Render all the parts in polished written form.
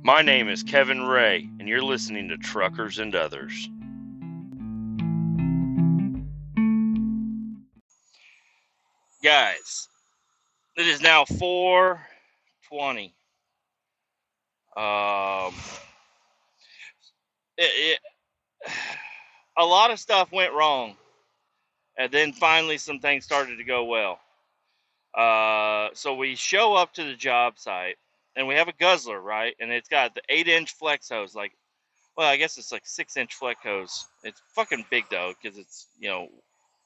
My name is Kevin Ray, and you're listening to Truckers and Others. Guys, it is now 4:20. A lot of stuff went wrong, and then finally some things started to go well. So we show up to the job site, and we have a guzzler, right? And it's got the 8-inch flex hose, well, I guess it's like 6-inch flex hose. It's fucking big though, because it's,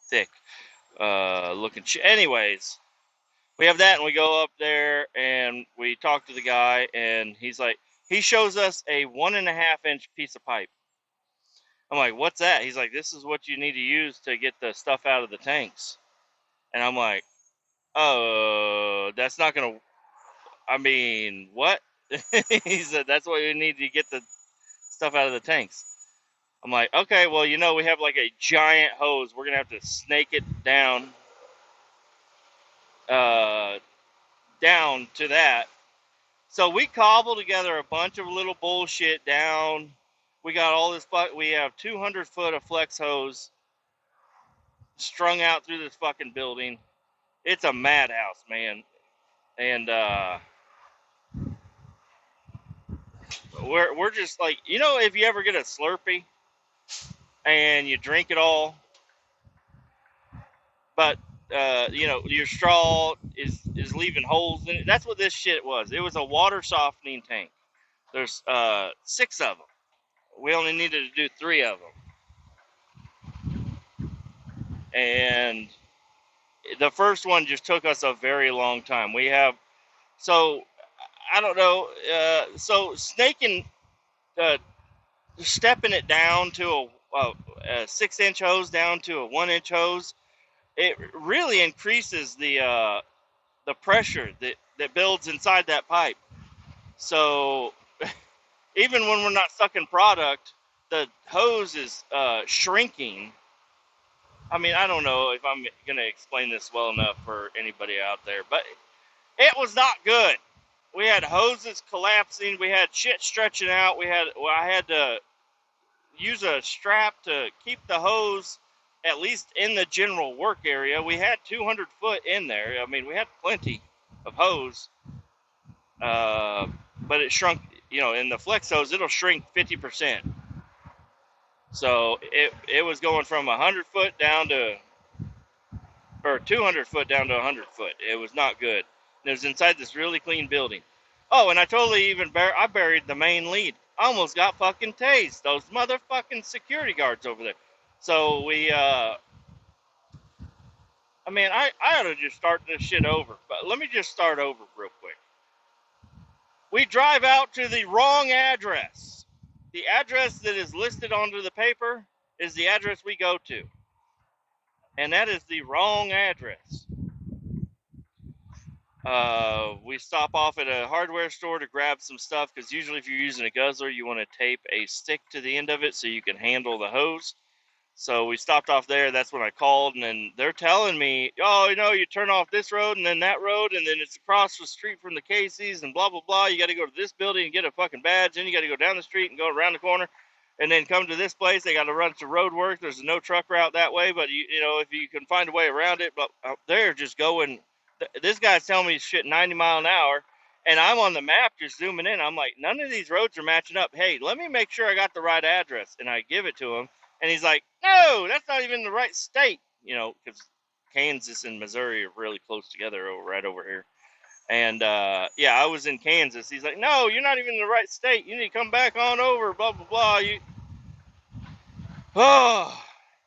thick, looking shit. Anyways, we have that, and we go up there, and we talk to the guy, and he shows us a 1.5-inch piece of pipe. I'm like, what's that? He's like, this is what you need to use to get the stuff out of the tanks. And I'm like, oh, that's not going to, what? He said, that's what you need to get the stuff out of the tanks. I'm like, okay, well, we have like a giant hose. We're going to have to snake it down to that. So we cobbled together a bunch of little bullshit down. We got all this, we have 200 foot of flex hose strung out through this fucking building. It's a madhouse, man. And we're just like, if you ever get a Slurpee and you drink it all, but your straw is leaving holes in it. That's what this shit was. It was a water softening tank. There's 6 of them. We only needed to do 3 of them. And the first one just took us a very long time. I don't know, so snaking, stepping it down to a 6-inch hose down to a 1-inch hose, it really increases the pressure that builds inside that pipe. So even when we're not sucking product, the hose is shrinking. I don't know if I'm going to explain this well enough for anybody out there, but it was not good. We had hoses collapsing. We had shit stretching out. I had to use a strap to keep the hose at least in the general work area. We had 200 foot in there. We had plenty of hose, but it shrunk. In the flex hose, it'll shrink 50%. So it was going from 100 foot down to, or 200 foot down to 100 foot. It was not good. It was inside this really clean building. Oh, and I totally I buried the main lead. I almost got fucking tased. Those motherfucking security guards over there. So we, I ought to just start this shit over. But let me just start over real quick. We drive out to the wrong address. The address that is listed onto the paper is the address we go to. And that is the wrong address. We stop off at a hardware store to grab some stuff, because usually if you're using a guzzler, you want to tape a stick to the end of it so you can handle the hose. So we stopped off there. That's when I called, and then they're telling me, oh, you turn off this road and then that road, and then it's across the street from the Casey's and blah, blah, blah. You got to go to this building and get a fucking badge. Then you got to go down the street and go around the corner and then come to this place. They got to run to road work. There's no truck route that way, but if you can find a way around it, but they're just going. This guy's telling me shit 90 mile an hour, and I'm on the map just zooming in. I'm like, none of these roads are matching up. Hey, let me make sure I got the right address. And I give it to him, and he's like, no, that's not even the right state, because Kansas and Missouri are really close together right over here. And, I was in Kansas. He's like, no, you're not even in the right state. You need to come back on over, blah, blah, blah.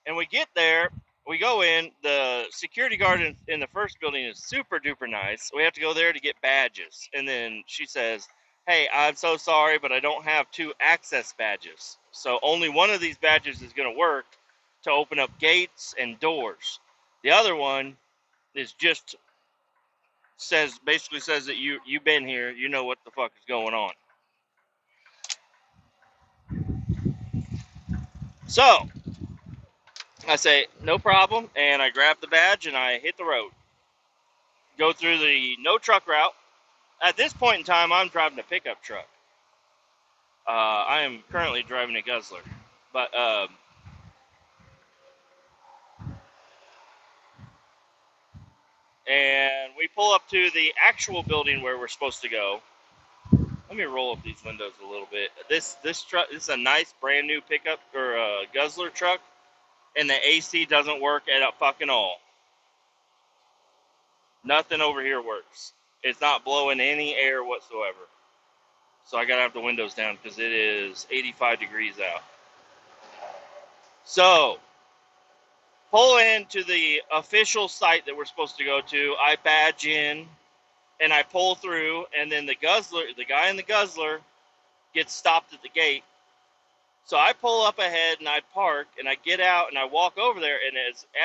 And we get there. We go in. The security guard in the first building is super duper nice. We have to go there to get badges. And then she says, hey, I'm so sorry, but I don't have 2 access badges. So only one of these badges is going to work to open up gates and doors. The other one is just basically says that you've been here. You know what the fuck is going on. So I say, no problem, and I grab the badge, and I hit the road. Go through the no truck route. At this point in time, I'm driving a pickup truck. I am currently driving a Guzzler, but and we pull up to the actual building where we're supposed to go. Let me roll up these windows a little bit. This truck, this is a nice brand new pickup or Guzzler truck, and the AC doesn't work at a fucking all. Nothing over here works. It's not blowing any air whatsoever. So I gotta have the windows down because it is 85 degrees out. So pull into the official site that we're supposed to go to. I badge in and I pull through, and then the guy in the Guzzler, gets stopped at the gate. So I pull up ahead and I park and I get out and I walk over there, and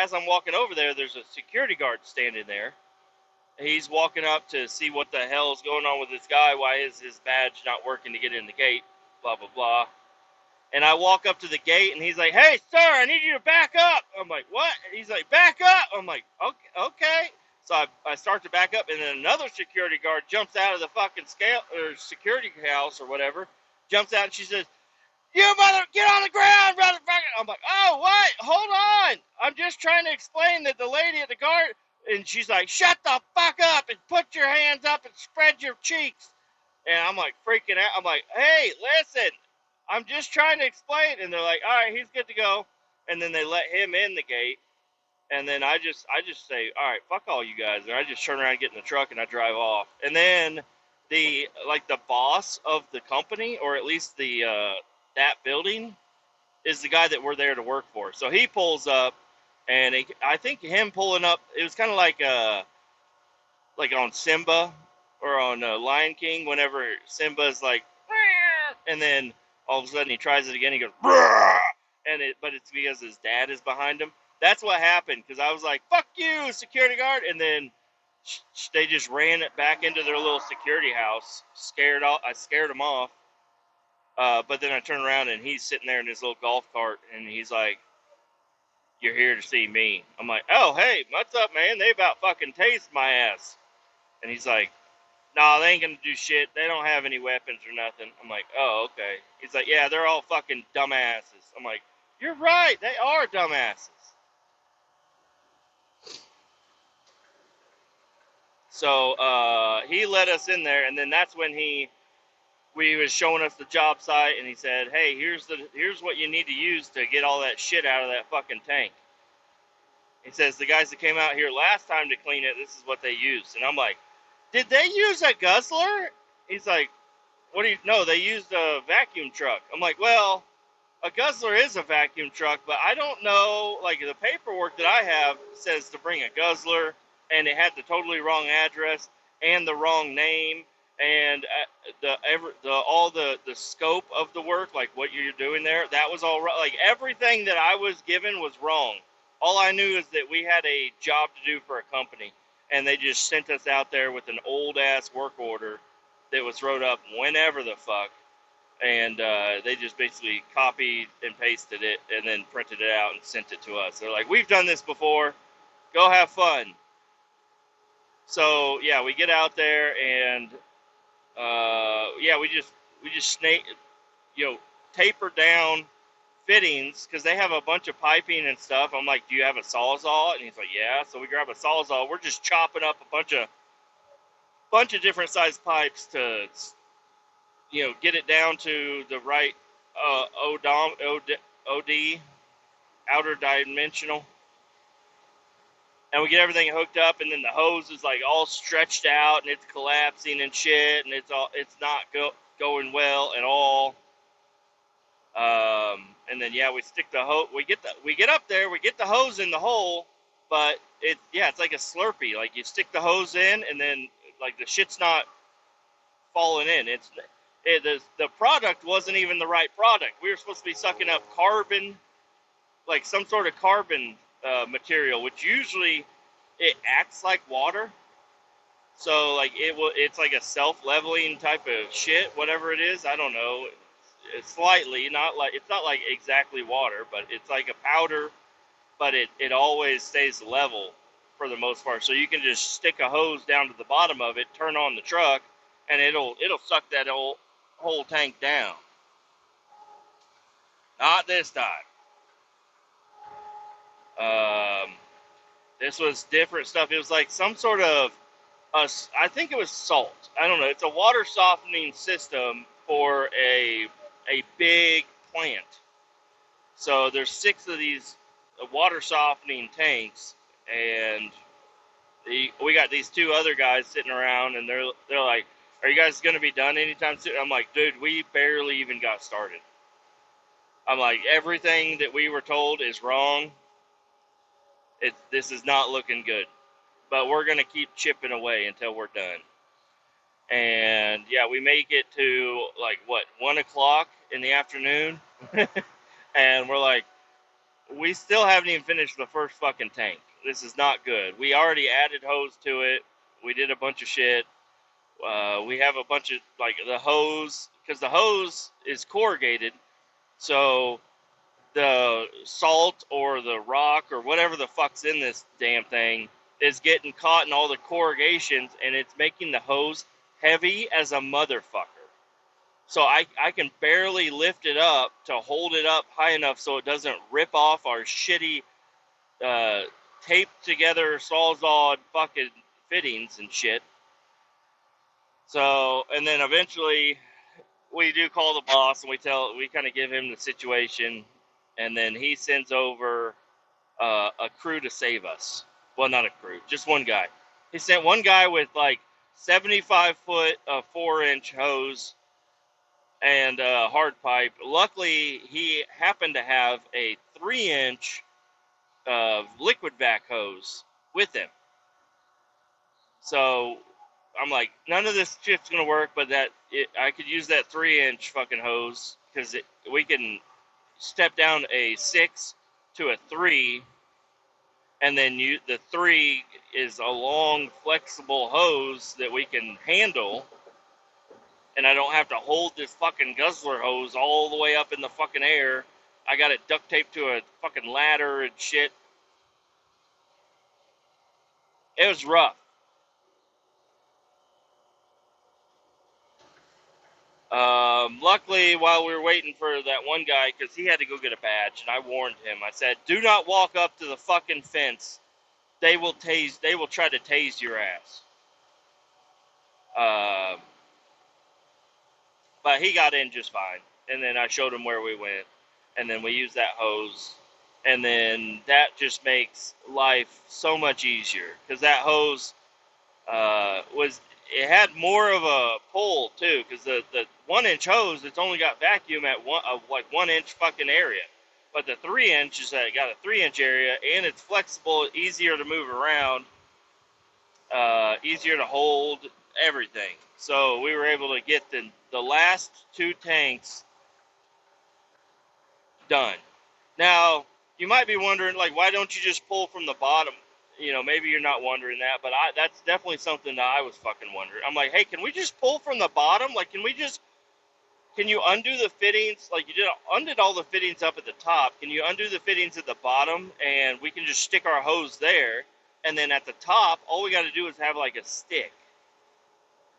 as I'm walking over there, there's a security guard standing there. He's walking up to see what the hell is going on with this guy. Why is his badge not working to get in the gate? Blah, blah, blah. And I walk up to the gate, and he's like, "Hey, sir, I need you to back up." I'm like, "What?" He's like, "Back up." I'm like, "Okay." So I start to back up, and then another security guard jumps out of the fucking security house or whatever, jumps out, and she says, "You mother, get on the ground, motherfucker." I'm like, "Oh, what? Hold on. I'm just trying to explain that the lady at the guard," and she's like, "Shut the fuck up and put your hands up and spread your cheeks." And I'm like freaking out. I'm like, "Hey, listen, I'm just trying to explain." And they're like, "All right, he's good to go." And then they let him in the gate. And then I just say, "All right, fuck all you guys." And I just turn around, get in the truck, and I drive off. And then the boss of the company, or at least the that building, is the guy that we're there to work for. So he pulls up, and I think him pulling up, it was kind of like on Simba or on Lion King, whenever Simba's like, and then all of a sudden he tries it again. He goes, but it's because his dad is behind him. That's what happened, because I was like, "Fuck you, security guard," and then they just ran it back into their little security house. I scared them off. But then I turn around and he's sitting there in his little golf cart, and he's like, "You're here to see me." I'm like, "Oh, hey, what's up, man? They about fucking tased my ass." And he's like, "Nah, they ain't gonna do shit. They don't have any weapons or nothing." I'm like, "Oh, okay." He's like, "Yeah, they're all fucking dumbasses." I'm like, "You're right. They are dumbasses." So he let us in there, and then that's when we was showing us the job site, and he said, "Hey, here's what you need to use to get all that shit out of that fucking tank." He says, "The guys that came out here last time to clean it, this is what they used." And I'm like, "Did they use a Guzzler?" He's like, "What do you know? They used a vacuum truck." I'm like, "Well, a Guzzler is a vacuum truck, but I don't know, like the paperwork that I have says to bring a Guzzler, and it had the totally wrong address and the wrong name, and the scope of the work, like what you're doing there, that was all right. Like everything that I was given was wrong. All I knew is that we had a job to do for a company, and they just sent us out there with an old ass work order that was wrote up whenever the fuck, and they just basically copied and pasted it and then printed it out and sent it to us. They're like, "We've done this before. Go have fun." So yeah, we get out there, and yeah, we just taper down fittings, because they have a bunch of piping and stuff. I'm like, "Do you have a Sawzall?" And he's like, "Yeah." So we grab a Sawzall. We're just chopping up a bunch of different sized pipes to get it down to the right OD, outer dimensional, and we get everything hooked up, and then the hose is like all stretched out and it's collapsing and shit, and it's not going well at all. And then yeah, we stick the hose. We get up there, we get the hose in the hole, but it's like a Slurpee. Like you stick the hose in, and then like the shit's not falling in. The product wasn't even the right product. We were supposed to be sucking up carbon, like some sort of carbon material, which usually it acts like water. So like it's like a self-leveling type of shit, whatever it is. I don't know. It's slightly it's not like exactly water, but it's like a powder, but it always stays level for the most part. So you can just stick a hose down to the bottom of it, turn on the truck, and it'll suck that whole tank down. Not this time. This was different stuff. It was like some sort of, I think it was salt. I don't know. It's a water softening system for a big plant. So there's 6 of these water softening tanks, and we got these 2 other guys sitting around, and they're like, "Are you guys going to be done anytime soon?" I'm like, "Dude, we barely even got started." I'm like, "Everything that we were told is wrong. This is not looking good, but we're going to keep chipping away until we're done." And yeah, we make it to like what 1 o'clock in the afternoon, and we're like, we still haven't even finished the first fucking tank. This is not good. We already added hose to it. We did a bunch of shit. We have a bunch of like the hose, because the hose is corrugated, so the salt or the rock or whatever the fuck's in this damn thing is getting caught in all the corrugations, and it's making the hose heavy as a motherfucker. So I can barely lift it up to hold it up high enough so it doesn't rip off our shitty uh, taped together sawzalled fucking fittings and shit. So, and then eventually we do call the boss, and we kind of give him the situation, and then he sends over a crew to save us. Well, not a crew, just one guy. He sent one guy with like 75-foot 4-inch hose and hard pipe. Luckily, he happened to have a 3-inch liquid vac hose with him. So I'm like, none of this shit's gonna work, but I could use that 3-inch fucking hose, because we can step down a 6 to a 3, and then the 3 is a long, flexible hose that we can handle, and I don't have to hold this fucking guzzler hose all the way up in the fucking air. I got it duct taped to a fucking ladder and shit. It was rough. Luckily, while we were waiting for that one guy, because he had to go get a badge, and I warned him. I said, "Do not walk up to the fucking fence. They will tase. They will try to tase your ass." Uh, but he got in just fine. And then I showed him where we went, and then we used that hose, and then that just makes life so much easier, because that hose it had more of a pull too, because the 1-inch hose, it's only got vacuum at like 1-inch fucking area, but the 3-inch is got a 3-inch area, and it's flexible, easier to move around, easier to hold, everything. So we were able to get the last 2 tanks done. Now, you might be wondering, like, why don't you just pull from the bottom? Maybe you're not wondering that, but that's definitely something that I was fucking wondering. I'm like, hey, can we just pull from the bottom? Like, can you undo the fittings? Like, you undid all the fittings up at the top. Can you undo the fittings at the bottom, and we can just stick our hose there? And then at the top, all we got to do is have, like, a stick.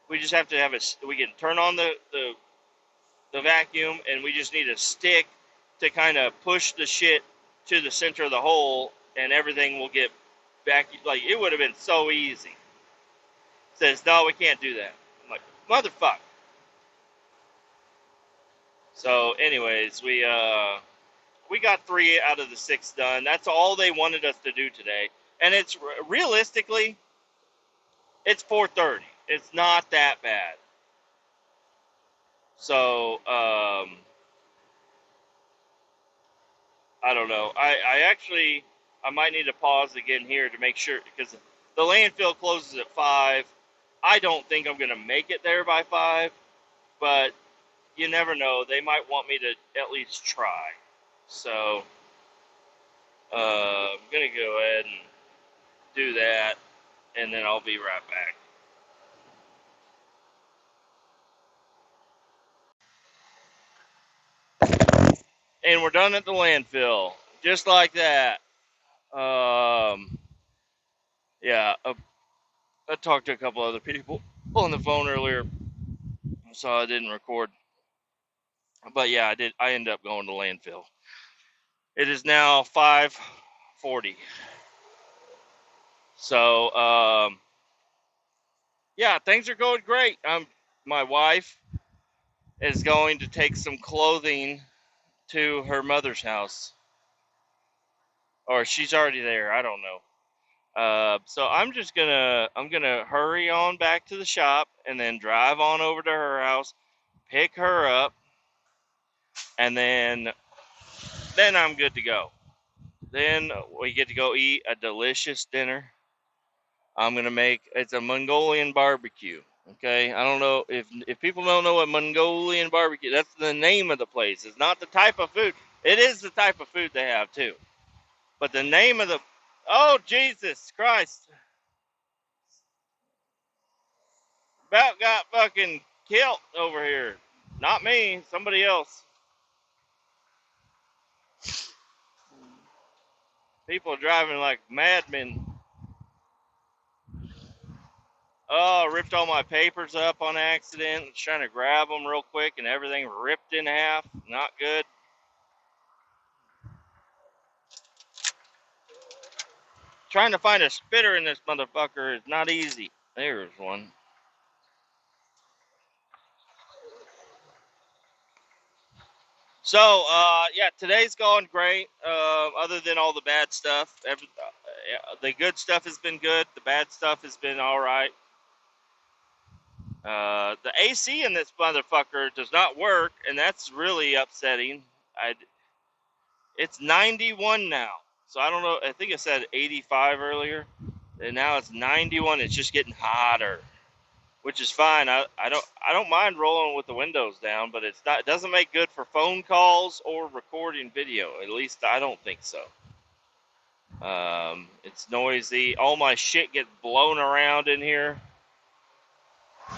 We just have to have we can turn on the vacuum, and we just need a stick to kind of push the shit to the center of the hole, and everything will get back. Like, it would have been so easy. Says, no, we can't do that. I'm like, motherfucker. So anyways, we got 3 out of the 6 done. That's all they wanted us to do today. And it's realistically, it's 4:30. It's not that bad. So I don't know. I might need to pause again here to make sure, because the landfill closes at 5. I don't think I'm gonna make it there by 5, but you never know. They might want me to at least try. So I'm gonna go ahead and do that, and then I'll be right back. And we're done at the landfill, just like that. Yeah, I talked to a couple other people on the phone earlier, so I didn't record. But yeah, I ended up going to landfill. It is now 5:40. So yeah, things are going great. My wife is going to take some clothing to her mother's house, or she's already there. I don't know. So I'm gonna hurry on back to the shop and then drive on over to her house, pick her up, and then I'm good to go. Then we get to go eat a delicious dinner. I'm gonna make it's a Mongolian barbecue. Okay, I don't know if people don't know what Mongolian barbecue. That's the name of the place. It's not the type of food. It is the type of food they have too. But the name of the oh Jesus Christ, about got fucking killed over here. Not me, somebody else. People are driving like madmen. Oh, ripped all my papers up on accident. Trying to grab them real quick and everything ripped in half. Not good. Trying to find a spitter in this motherfucker is not easy. There's one. So, yeah, today's going great. Other than all the bad stuff, the good stuff has been good. The bad stuff has been all right. The AC in this motherfucker does not work, and that's really upsetting. It's 91 now, so I don't know. I think it said 85 earlier, and now it's 91. It's just getting hotter, which is fine. I don't mind rolling with the windows down, but it's not. It doesn't make good for phone calls or recording video. At least I don't think so. It's noisy. All my shit gets blown around in here.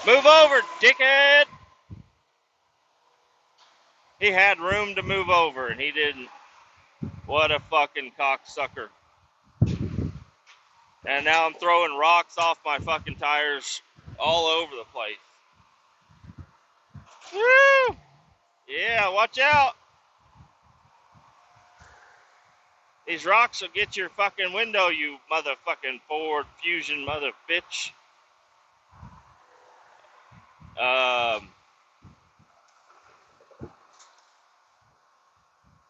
Move over, dickhead! He had room to move over, and he didn't. What a fucking cocksucker. And now I'm throwing rocks off my fucking tires all over the place. Woo! Yeah, watch out. These rocks will get your fucking window, you motherfucking Ford Fusion mother bitch. Um,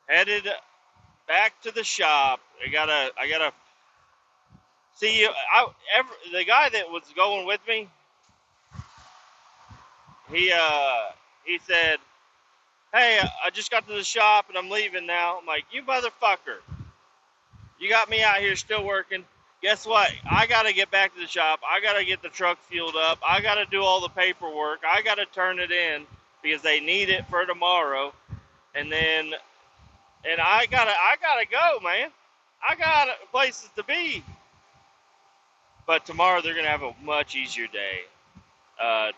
Headed back to the shop. I gotta see you. The guy that was going with me, he he said, "Hey, I just got to the shop and I'm leaving now." I'm like, "You motherfucker! You got me out here still working. Guess what? I got to get back to the shop. I got to get the truck fueled up. I got to do all the paperwork. I got to turn it in because they need it for tomorrow. And I gotta go, man. I got places to be. But tomorrow they're gonna have a much easier day.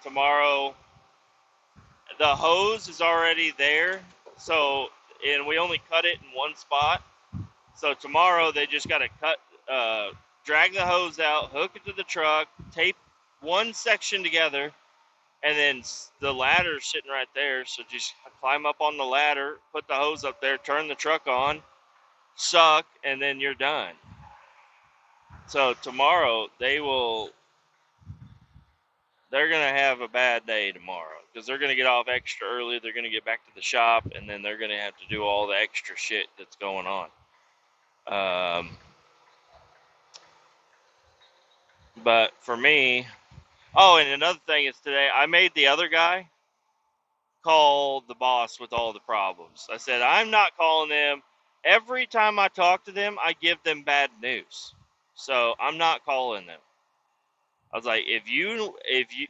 Tomorrow the hose is already there, so and we only cut it in one spot. So tomorrow they just gotta drag the hose out, hook it to the truck, tape one section together, and then the ladder's sitting right there. So just climb up on the ladder, put the hose up there, turn the truck on, suck, and then you're done. So tomorrow they're gonna have a bad day tomorrow because they're gonna get off extra early. They're gonna get back to the shop, and then they're gonna have to do all the extra shit that's going on. But for me, oh, and another thing is today I made the other guy call the boss with all the problems. I said I'm not calling them. Every time I talk to them, I give them bad news. So I'm not calling them. I was like,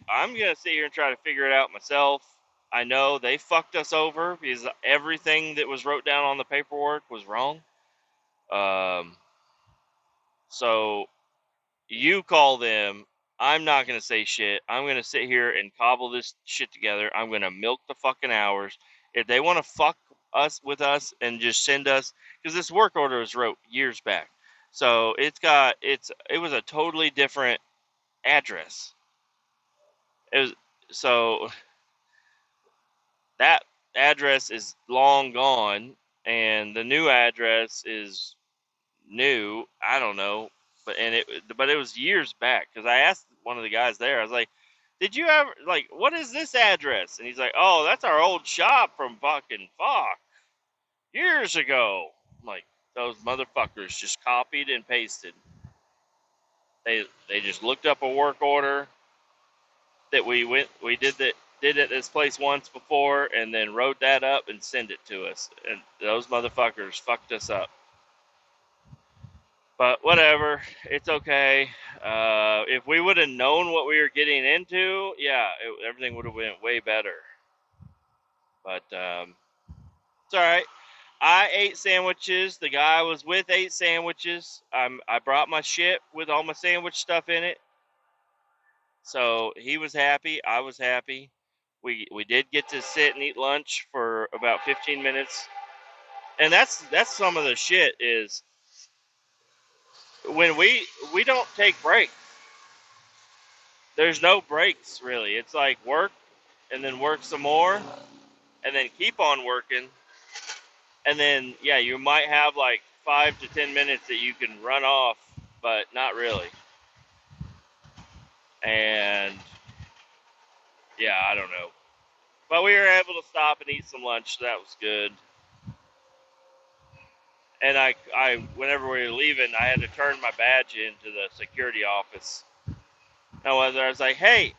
I'm gonna sit here and try to figure it out myself. I know they fucked us over because everything that was wrote down on the paperwork was wrong. Um, so you call them. I'm not gonna say shit. I'm gonna sit here and cobble this shit together. I'm gonna milk the fucking hours. If they want to fuck us and just send us, because this work order was wrote years back, so it was a totally different address. It was so that address is long gone, and the new address is new. I don't know, but it was years back because I asked one of the guys there. I was like, "Did you ever like what is this address?" And he's like, "Oh, that's our old shop from fucking fuck years ago." I'm like, those motherfuckers just copied and pasted. They just looked up a work order that we did at this place once before, and then wrote that up and sent it to us. And those motherfuckers fucked us up. But whatever, it's okay. If we would have known what we were getting into, yeah, everything would have went way better. But it's all right. I ate sandwiches. The guy I was with ate sandwiches. I brought my shit with all my sandwich stuff in it, so he was happy. I was happy. We did get to sit and eat lunch for about 15 minutes, and that's some of the shit is when we don't take breaks. There's no breaks really. It's like work and then work some more and then keep on working, and then yeah, you might have like 5 to 10 minutes that you can run off, but not really. And yeah, I don't know. But we were able to stop and eat some lunch, so that was good. And whenever we were leaving, I had to turn my badge into the security office. And I was like, "Hey,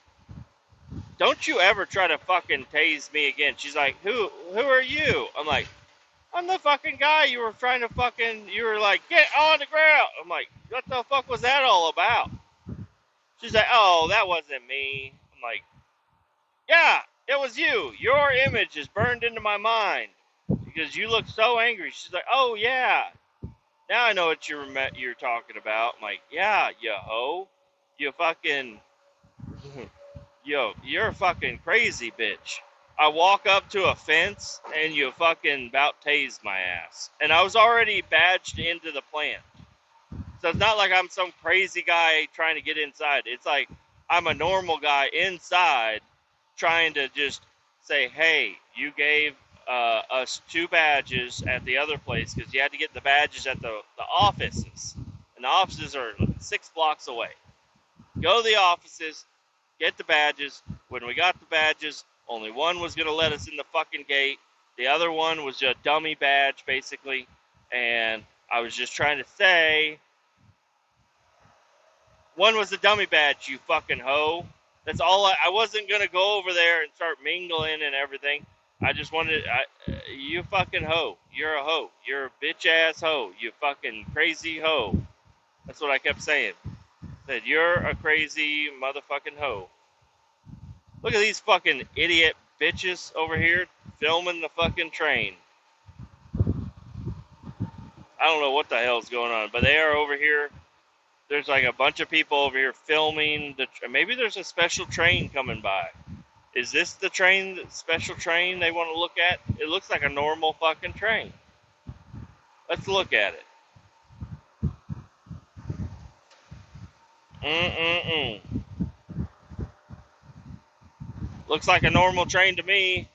don't you ever try to fucking tase me again." She's like, "Who are you?" I'm like, "I'm the fucking guy you were trying to fucking. You were like, get on the ground." I'm like, "What the fuck was that all about?" She's like, "Oh, that wasn't me." I'm like, "Yeah, it was you. Your image is burned into my mind because you look so angry." She's like, "Oh yeah, now I know what you're talking about." I'm like, "Yeah, you hoe, you fucking, you're a fucking crazy bitch." I walk up to a fence and you fucking about tased my ass, and I was already badged into the plant. So it's not like I'm some crazy guy trying to get inside. It's like I'm a normal guy inside trying to just say, "Hey, you gave us 2 badges at the other place because you had to get the badges at the offices. And the offices are 6 blocks away. Go to the offices, get the badges. When we got the badges, only one was going to let us in the fucking gate. The other one was a dummy badge, basically. And I was just trying to say, one was a dummy badge, you fucking hoe. That's all. I wasn't gonna go over there and start mingling and everything. I just wanted. You fucking hoe. You're a hoe. You're a bitch ass hoe. You fucking crazy hoe. That's what I kept saying. Said you're a crazy motherfucking hoe. Look at these fucking idiot bitches over here filming the fucking train. I don't know what the hell's going on, but they are over here. There's like a bunch of people over here filming maybe there's a special train coming by. Is this the special train they want to look at? It looks like a normal fucking train. Let's look at it. Mm-mm-mm. Looks like a normal train to me.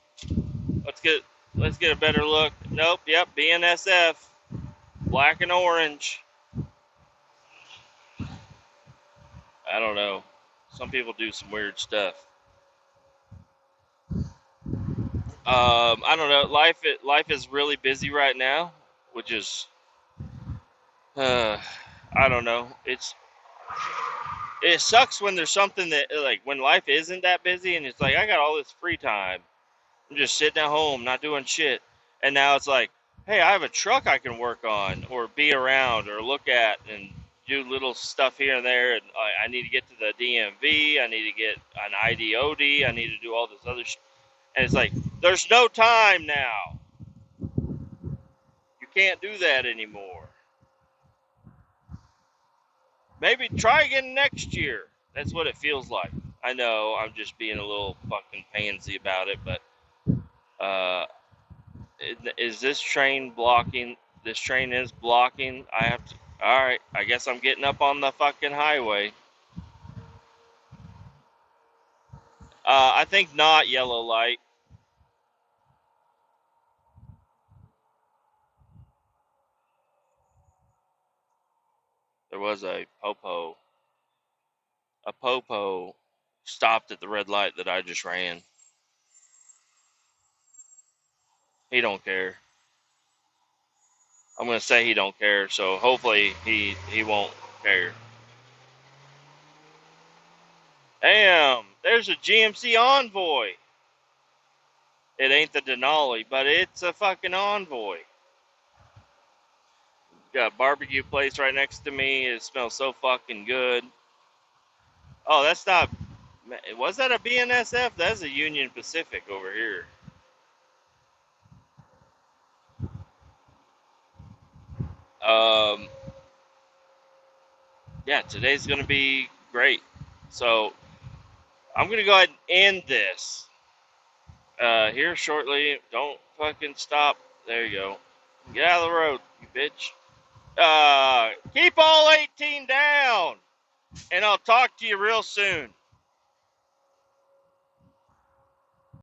Let's get a better look. Nope, yep, BNSF. Black and orange. I don't know. Some people do some weird stuff. I don't know. Life is really busy right now, which is I don't know. It sucks when there's something that like when life isn't that busy and it's like I got all this free time. I'm just sitting at home, not doing shit. And now it's like, hey, I have a truck I can work on or be around or look at and do little stuff here and there. And I need to get to the DMV. I need to get an IDOD. I need to do all this other shit. And it's like, there's no time now. You can't do that anymore. Maybe try again next year. That's what it feels like. I know I'm just being a little fucking pansy about it, but uh, is this train blocking? This train is blocking. I have to. All right, I guess I'm getting up on the fucking highway. I think not yellow light. there was a popo stopped at the red light that I just ran. He don't care. I'm gonna say he don't care, so hopefully he won't care. Damn, there's a GMC Envoy. It ain't the Denali, but it's a fucking Envoy. Got a barbecue place right next to me. It smells so fucking good. Oh, that's not. Was that a BNSF? That's a Union Pacific over here. Yeah, today's gonna be great. So I'm gonna go ahead and end this here shortly. Don't fucking stop. There you go. Get out of the road, you bitch. Keep all 18 down, and I'll talk to you real soon.